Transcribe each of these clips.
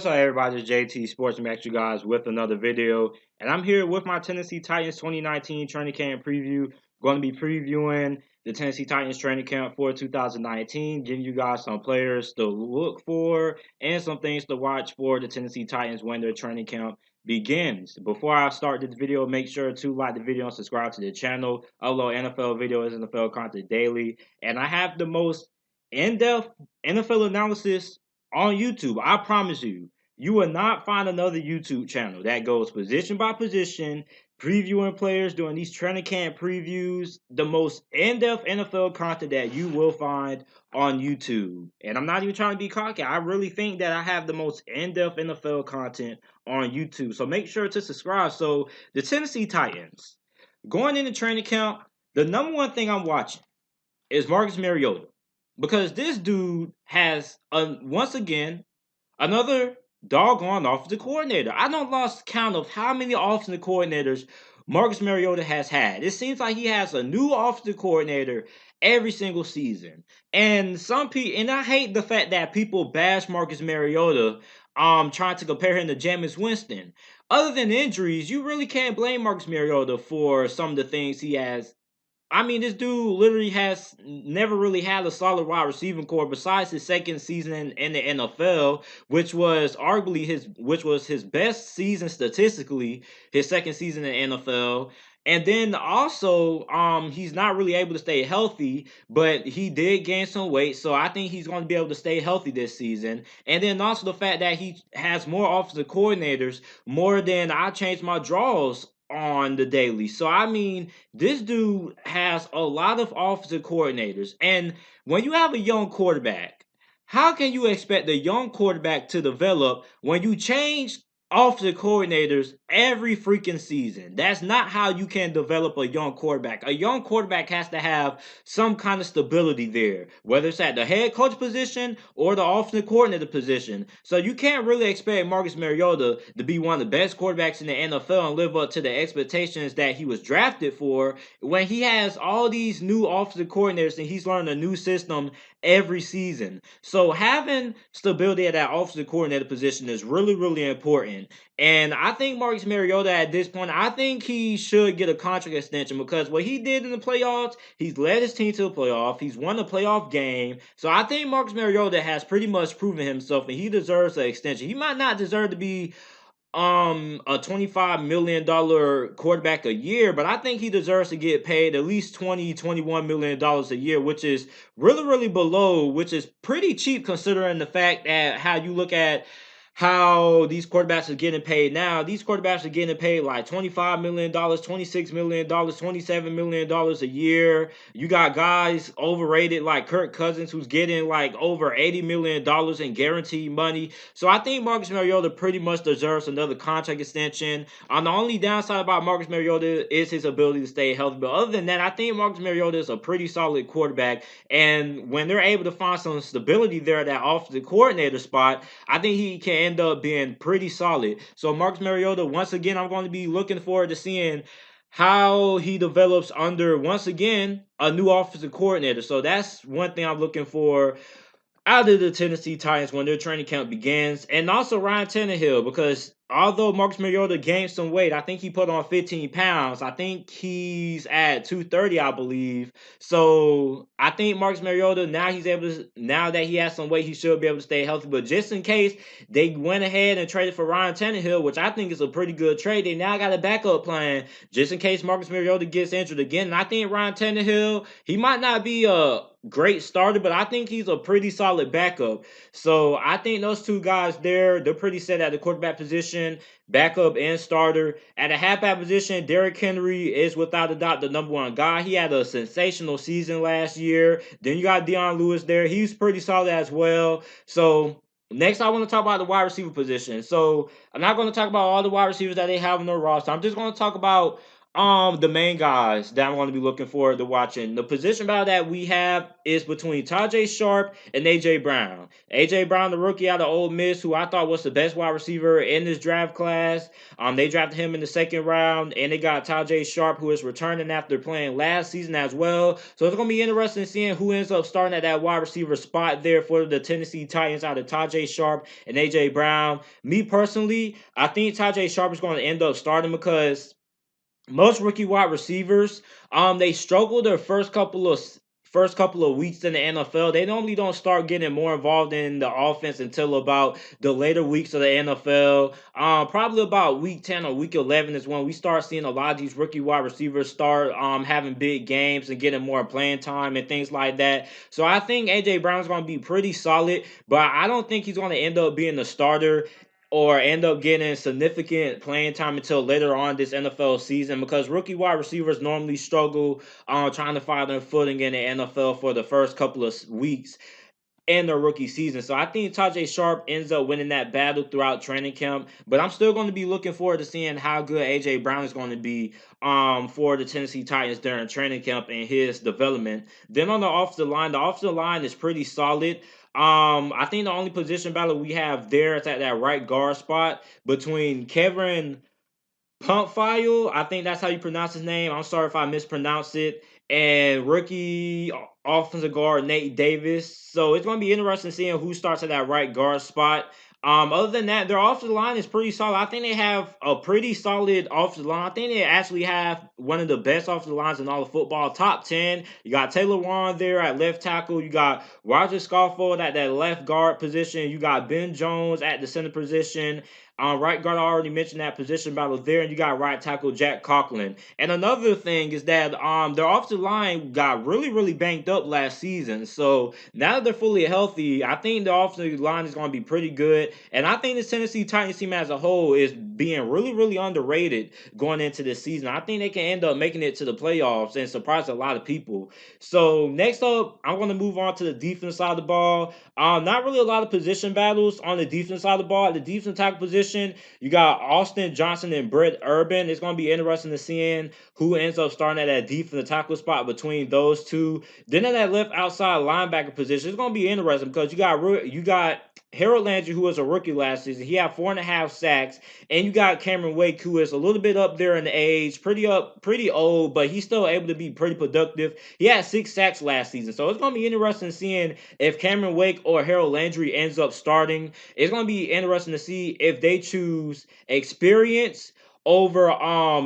What's up, everybody? It's JT Sports. I'm back, you guys, with another video. And I'm here with my Tennessee Titans 2019 training camp preview. Going to be previewing the Tennessee Titans training camp for 2019, giving you guys some players to look for and some things to watch for the Tennessee Titans when their training camp begins. Before I start this video, make sure to like the video and subscribe to the channel. I upload NFL videos and NFL content daily. And I have the most in-depth NFL analysis on YouTube. I promise you, you will not find another YouTube channel that goes position by position, previewing players, doing these training camp previews, the most in-depth NFL content that you will find on YouTube. And I'm not even trying to be cocky. I really think that I have the most in-depth NFL content on YouTube. So make sure to subscribe. So the Tennessee Titans, going into training camp, the number one thing I'm watching is Marcus Mariota. Because this dude has, once again, another doggone offensive coordinator. I don't lost count of how many offensive coordinators Marcus Mariota has had. It seems like he has a new offensive coordinator every single season. And I hate the fact that people bash Marcus Mariota trying to compare him to Jameis Winston. Other than injuries, you really can't blame Marcus Mariota for some of the things he has. I mean, this dude literally has never really had a solid wide receiving core besides his second season in the NFL, which was his best season statistically, his second season in the NFL. And then also, he's not really able to stay healthy, but he did gain some weight, so I think he's going to be able to stay healthy this season. And then also the fact that he has more offensive coordinators, more than I changed my draws on the daily. So I mean, this dude has a lot of offensive coordinators. And when you have a young quarterback, how can you expect the young quarterback to develop when you change offensive coordinators every freaking season? That's not how you can develop a young quarterback. A young quarterback has to have some kind of stability there, whether it's at the head coach position or the offensive coordinator position. So you can't really expect Marcus Mariota to be one of the best quarterbacks in the NFL and live up to the expectations that he was drafted for when he has all these new offensive coordinators and he's learning a new system every season. So having stability at that offensive coordinator position is really, really important. And I think Marcus Mariota at this point, I think he should get a contract extension because what he did in the playoffs, he's led his team to the playoff. He's won a playoff game. So I think Marcus Mariota has pretty much proven himself and he deserves an extension. He might not deserve to be a $25 million quarterback a year, but I think he deserves to get paid at least $21 million a year, which is really, really below, which is pretty cheap considering the fact that how you look at how these quarterbacks are getting paid now. These quarterbacks are getting paid like $25 million, $26 million, $27 million a year. You got guys overrated like Kirk Cousins who's getting like over $80 million in guaranteed money. So I think Marcus Mariota pretty much deserves another contract extension. The only downside about Marcus Mariota is his ability to stay healthy. But other than that, I think Marcus Mariota is a pretty solid quarterback. And when they're able to find some stability there at that offensive coordinator spot, I think he can end up being pretty solid. So Marcus Mariota, once again, I'm going to be looking forward to seeing how he develops under, once again, a new offensive coordinator. So that's one thing I'm looking for out of the Tennessee Titans when their training camp begins. And also Ryan Tannehill, because although Marcus Mariota gained some weight, I think he put on 15 pounds. I think he's at 230, I believe. So I think Marcus Mariota, now that he has some weight, he should be able to stay healthy. But just in case they went ahead and traded for Ryan Tannehill, which I think is a pretty good trade, they now got a backup plan just in case Marcus Mariota gets injured again. And I think Ryan Tannehill, he might not be a great starter, but I think he's a pretty solid backup. So I think those two guys they're pretty set at the quarterback position, backup and starter. At the halfback position, Derrick Henry is without a doubt the number one guy. He had a sensational season last year. Then you got Deion Lewis there. He's pretty solid as well. So next, I want to talk about the wide receiver position. So I'm not going to talk about all the wide receivers that they have on their roster. I'm just going to talk about The main guys that I'm going to be looking forward to watching. The position battle that we have is between Tajay Sharp and AJ Brown. AJ Brown, the rookie out of Ole Miss, who I thought was the best wide receiver in this draft class. They drafted him in the second round, and they got Tajay Sharp, who is returning after playing last season as well. So it's going to be interesting seeing who ends up starting at that wide receiver spot there for the Tennessee Titans out of Tajay Sharp and AJ Brown. Me personally, I think Tajay Sharp is going to end up starting because most rookie wide receivers, they struggle their first couple of weeks in the NFL. They normally don't start getting more involved in the offense until about the later weeks of the NFL. Probably about week 10 or week 11 is when we start seeing a lot of these rookie wide receivers start having big games and getting more playing time and things like that. So I think AJ Brown's going to be pretty solid, but I don't think he's going to end up being the starter or end up getting significant playing time until later on this NFL season because rookie wide receivers normally struggle trying to find their footing in the NFL for the first couple of weeks in their rookie season. So I think Tajay Sharp ends up winning that battle throughout training camp, but I'm still going to be looking forward to seeing how good AJ Brown is going to be for the Tennessee Titans during training camp and his development. Then on the offensive line is pretty solid. I think the only position battle we have there is at that right guard spot between Kevin Pumpfile, I think that's how you pronounce his name. I'm sorry if I mispronounce it. And rookie offensive guard Nate Davis. So it's going to be interesting seeing who starts at that right guard spot. Other than that, their offensive line is pretty solid. I think they have a pretty solid offensive line. I think they actually have one of the best offensive lines in all of football. Top 10. You got Taylor Warren there at left tackle. You got Roger Scofield at that left guard position. You got Ben Jones at the center position. Right guard, I already mentioned that position battle there, and you got right tackle Jack Conklin. And another thing is that their offensive line got really, really banged up last season. So now that they're fully healthy, I think the offensive line is going to be pretty good. And I think the Tennessee Titans team as a whole is being really, really underrated going into this season. I think they can end up making it to the playoffs and surprise a lot of people. So next up, I'm going to move on to the defense side of the ball. Not really a lot of position battles on the defense side of the ball. At the defense tackle position, you got Austin Johnson and Brett Urban. It's going to be interesting to seeing who ends up starting at that defensive tackle spot between those two. Then at that left outside linebacker position, it's going to be interesting because you got Harold Landry, who was a rookie last season. He had 4.5 sacks, and you got Cameron Wake, who is a little bit up there in the age, pretty old, but he's still able to be pretty productive. He had 6 sacks last season, so it's going to be interesting seeing if Cameron Wake or Harold Landry ends up starting. It's going to be interesting to see if they choose experience over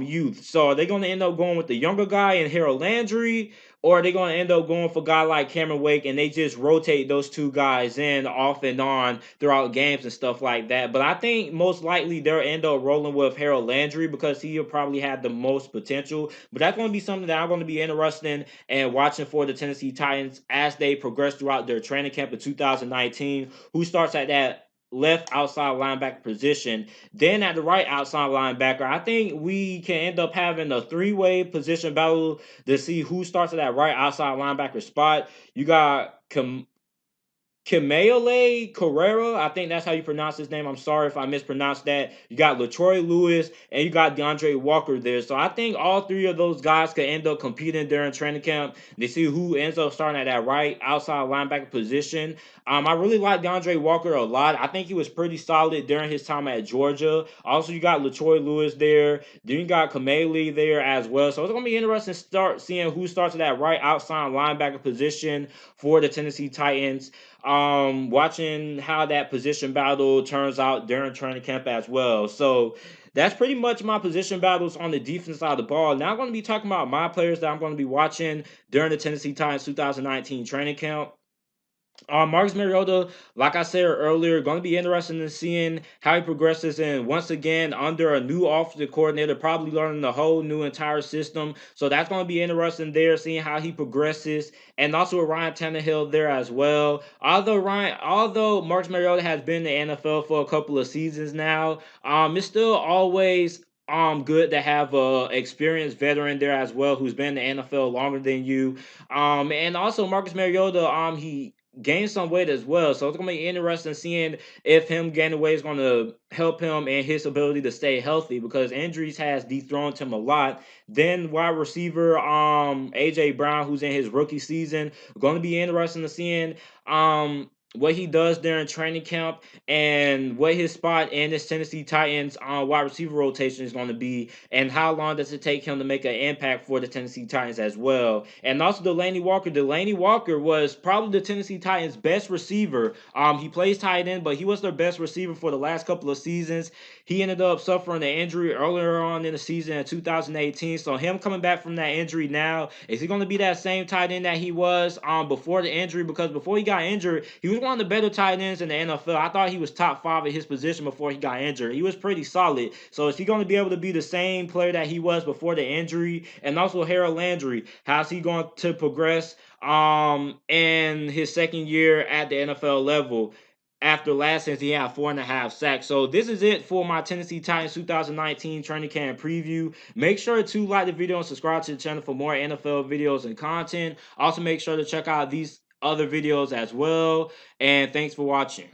youth. So are they going to end up going with the younger guy and Harold Landry, or are they going to end up going for a guy like Cameron Wake and they just rotate those two guys in off and on throughout games and stuff like that? But I think most likely they'll end up rolling with Harold Landry because he'll probably have the most potential. But that's going to be something that I'm going to be interested in and watching for the Tennessee Titans as they progress throughout their training camp in 2019. Who starts at that left outside linebacker position. Then at the right outside linebacker, I think we can end up having a three-way position battle to see who starts at that right outside linebacker spot. You got Kemaile Carrera, I think that's how you pronounce his name. I'm sorry if I mispronounced that. You got Latroy Lewis and you got DeAndre Walker there. So I think all three of those guys could end up competing during training camp to see who ends up starting at that right outside linebacker position. I really like DeAndre Walker a lot. I think he was pretty solid during his time at Georgia. Also, you got Latroy Lewis there. Then you got Kemaile there as well. So it's going to be interesting to start seeing who starts at that right outside linebacker position for the Tennessee Titans. Watching how that position battle turns out during training camp as well. So that's pretty much my position battles on the defense side of the ball. Now I'm going to be talking about my players that I'm going to be watching during the Tennessee Titans 2019 training camp. Marcus Mariota, like I said earlier, going to be interesting in seeing how he progresses. And once again, under a new offensive coordinator, probably learning the whole new entire system. So that's going to be interesting there, seeing how he progresses. And also with Ryan Tannehill there as well. Although Marcus Mariota has been in the NFL for a couple of seasons now, it's still always good to have a experienced veteran there as well who's been in the NFL longer than you. And also Marcus Mariota, gain some weight as well. So it's gonna be interesting seeing if him gaining weight is gonna help him and his ability to stay healthy because injuries has dethroned him a lot. Then wide receiver AJ Brown, who's in his rookie season, gonna be interesting to seeing what he does during training camp and what his spot in this Tennessee Titans wide receiver rotation is going to be, and how long does it take him to make an impact for the Tennessee Titans as well. And also Delaney Walker. Delaney Walker was probably the Tennessee Titans' best receiver. He plays tight end, but he was their best receiver for the last couple of seasons. He ended up suffering an injury earlier on in the season in 2018. So him coming back from that injury now, is he going to be that same tight end that he was before the injury? Because before he got injured, he was one of the better tight ends in the NFL. I thought he was top 5 at his position before he got injured. He was pretty solid. So is he going to be able to be the same player that he was before the injury? And also Harold Landry, how's he going to progress in his second year at the NFL level? After last season, he had 4.5 sacks. So this is it for my Tennessee Titans 2019 training camp preview. Make sure to like the video and subscribe to the channel for more NFL videos and content. Also, make sure to check out these other videos as well. And thanks for watching.